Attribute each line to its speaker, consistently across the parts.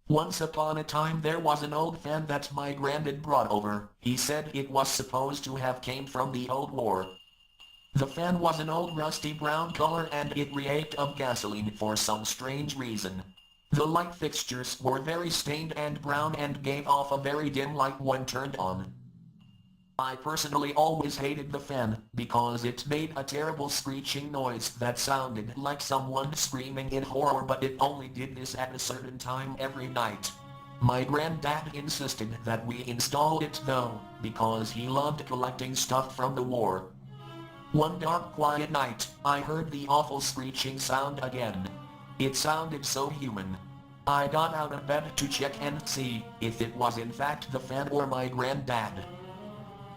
Speaker 1: Once upon a time there was an old fan that my granddad brought over. He said it was supposed to have came from the old war. The fan was an old rusty brown color and it reeked of gasoline for some strange reason. The light fixtures were very stained and brown and gave off a very dim light when turned on. I personally always hated the fan because it made a terrible screeching noise that sounded like someone screaming in horror, but it only did this at a certain time every night. My granddad insisted that we install it though, because he loved collecting stuff from the war. One dark quiet night, I heard the awful screeching sound again. It sounded so human. I got out of bed to check and see if it was in fact the fan or my granddad.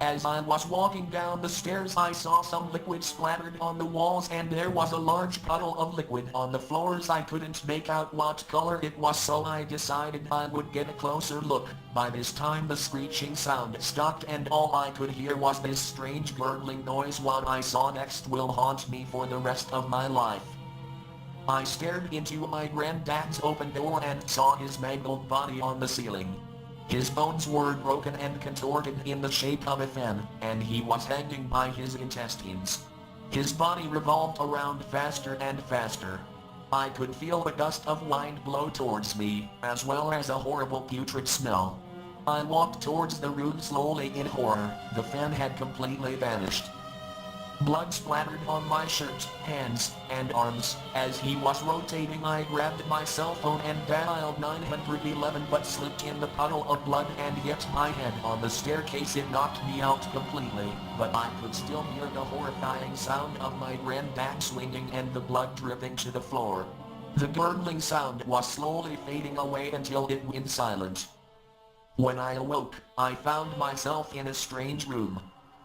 Speaker 1: As I was walking down the stairs I saw some liquid splattered on the walls and there was a large puddle of liquid on the floors. I couldn't make out what color it was, so I decided I would get a closer look. By this time the screeching sound stopped and all I could hear was this strange gurgling noise. What I saw next will haunt me for the rest of my life. I stared into my granddad's open door and saw his mangled body on the ceiling. His bones were broken and contorted in the shape of a fan, and he was hanging by his intestines. His body revolved around faster and faster. I could feel a gust of wind blow towards me, as well as a horrible putrid smell. I walked towards the room slowly in horror. The fan had completely vanished. Blood splattered on my shirt, hands, and arms. As he was rotating I grabbed my cell phone and dialed 911 but slipped in the puddle of blood and hit my head on the staircase. It knocked me out completely, but I could still hear the horrifying sound of my granddad swinging and the blood dripping to the floor. The gurgling sound was slowly fading away until it went silent. When I awoke, I found myself in a strange room.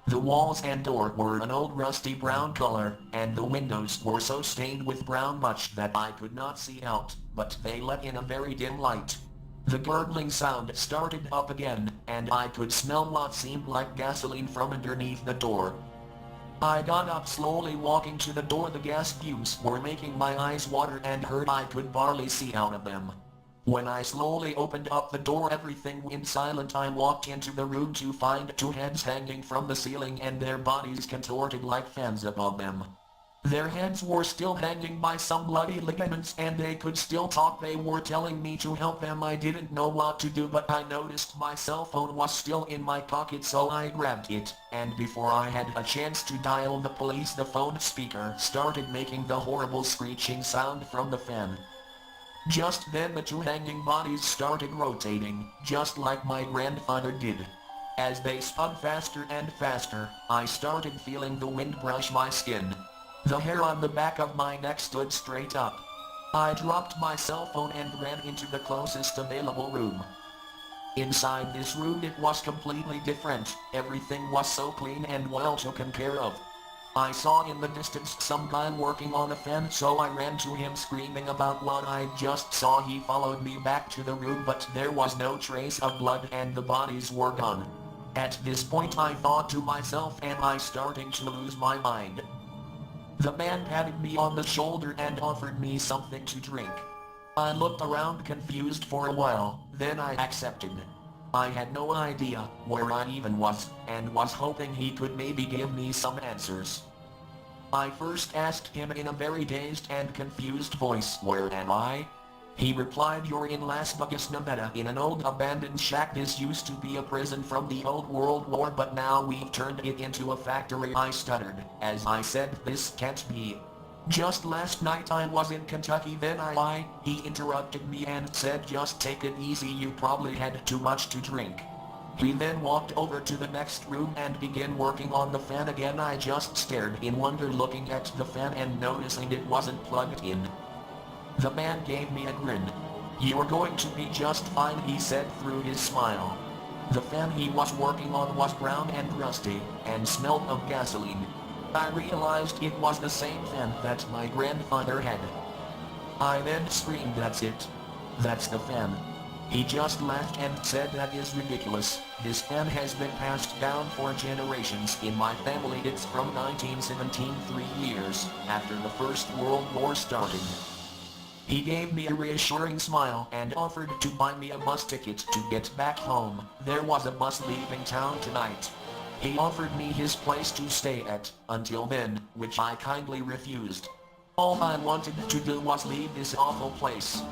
Speaker 1: The walls and door were an old rusty brown color, and the windows were so stained with brown much that I could not see out, but they let in a very dim light. The gurgling sound started up again, and I could smell what seemed like gasoline from underneath the door. I got up slowly, walking to the door. The gas fumes were making my eyes water and hurt. I could barely see out of them. When I slowly opened up the door everything went silent. I walked into the room to find two heads hanging from the ceiling and their bodies contorted like fans above them. Their heads were still hanging by some bloody ligaments and they could still talk. They were telling me to help them. I didn't know what to do, but I noticed my cell phone was still in my pocket, so I grabbed it, and before I had a chance to dial the police the phone speaker started making the horrible screeching sound from the fan. Just then the two hanging bodies started rotating, just like my grandfather did. As they spun faster and faster, I started feeling the wind brush my skin. The hair on the back of my neck stood straight up. I dropped my cell phone and ran into the closest available room. Inside this room it was completely different. Everything was so clean and well taken care of. I saw in the distance some guy working on a fan, so I ran to him screaming about what I just saw. He followed me back to the room, but there was no trace of blood and the bodies were gone. At this point I thought to myself, am I starting to lose my mind? The man patted me on the shoulder and offered me something to drink. I looked around confused for a while, then I accepted. I had no idea where I even was, and was hoping he could maybe give me some answers. I first asked him in a very dazed and confused voice, "Where am I?" He replied, "You're in Las Vegas, Nevada, in an old abandoned shack. This used to be a prison from the old World War, but now we've turned it into a factory." I stuttered, as I said, "This can't be. Just last night I was in Kentucky." Then he interrupted me and said, "Just take it easy, you probably had too much to drink." He then walked over to the next room and began working on the fan again. I just stared in wonder, looking at the fan and noticing it wasn't plugged in. The man gave me a grin. "You're going to be just fine," he said through his smile. The fan he was working on was brown and rusty, and smelled of gasoline. I realized it was the same fan that my grandfather had. I then screamed, "That's it. That's the fan." He just laughed and said, "That is ridiculous. This fan has been passed down for generations in my family. It's from 1917, 3 years after the First World War started." He gave me a reassuring smile and offered to buy me a bus ticket to get back home. There was a bus leaving town tonight. He offered me his place to stay at until then, which I kindly refused. All I wanted to do was leave this awful place.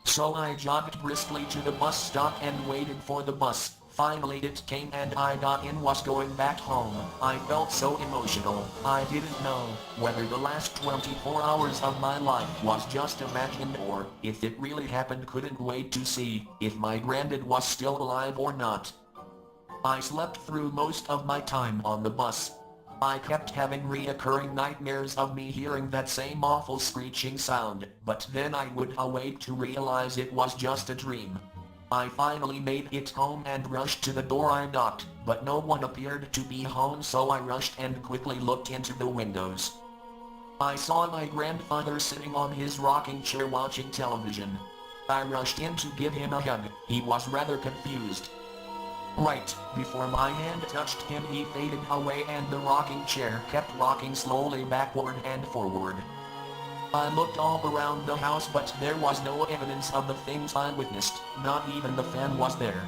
Speaker 1: So I jogged briskly to the bus stop and waited for the bus. Finally it came and I got in, was going back home. I felt so emotional. I didn't know whether the last 24 hours of my life was just imagined or if it really happened. Couldn't wait to see if my granddad was still alive or not. I slept through most of my time on the bus. I kept having reoccurring nightmares of me hearing that same awful screeching sound, but then I would awake to realize it was just a dream. I finally made it home and rushed to the door. I knocked, but no one appeared to be home, so I rushed and quickly looked into the windows. I saw my grandfather sitting on his rocking chair watching television. I rushed in to give him a hug. He was rather confused. Right before my hand touched him, he faded away and the rocking chair kept rocking slowly backward and forward. I looked all around the house, but there was no evidence of the things I witnessed. Not even the fan was there.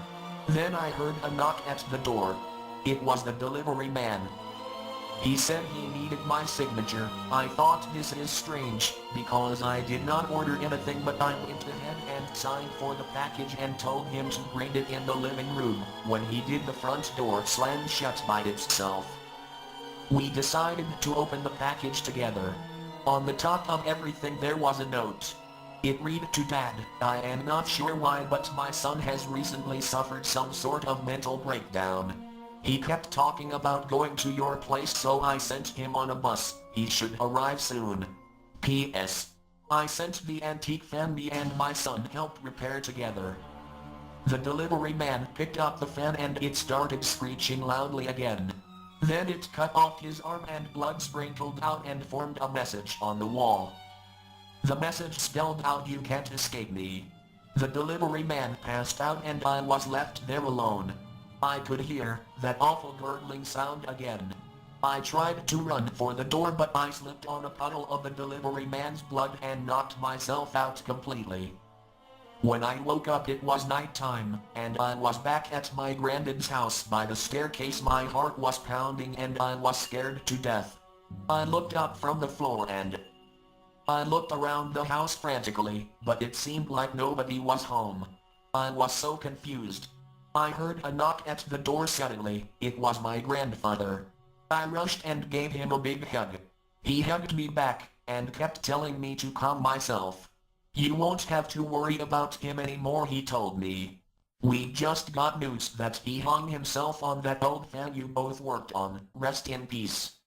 Speaker 1: Then I heard a knock at the door. It was the delivery man. He said he needed my signature. I thought, this is strange, because I did not order anything, but I went ahead and signed for the package and told him to bring it in the living room. When he did, the front door slammed shut by itself. We decided to open the package together. On the top of everything there was a note. It read, to Dad, I am not sure why, but my son has recently suffered some sort of mental breakdown. He kept talking about going to your place, so I sent him on a bus. He should arrive soon. P.S. I sent the antique fan me and my son helped repair together. The delivery man picked up the fan and it started screeching loudly again. Then it cut off his arm and blood sprinkled out and formed a message on the wall. The message spelled out, you can't escape me. The delivery man passed out and I was left there alone. I could hear that awful gurgling sound again. I tried to run for the door, but I slipped on a puddle of the delivery man's blood and knocked myself out completely. When I woke up it was nighttime, and I was back at my granddad's house by the staircase. My heart was pounding and I was scared to death. I looked up from the floor and I looked around the house frantically, but it seemed like nobody was home. I was so confused. I heard a knock at the door suddenly. It was my grandfather. I rushed and gave him a big hug. He hugged me back and kept telling me to calm myself. You won't have to worry about him anymore, he told me. We just got news that he hung himself on that old fan you both worked on. Rest in peace.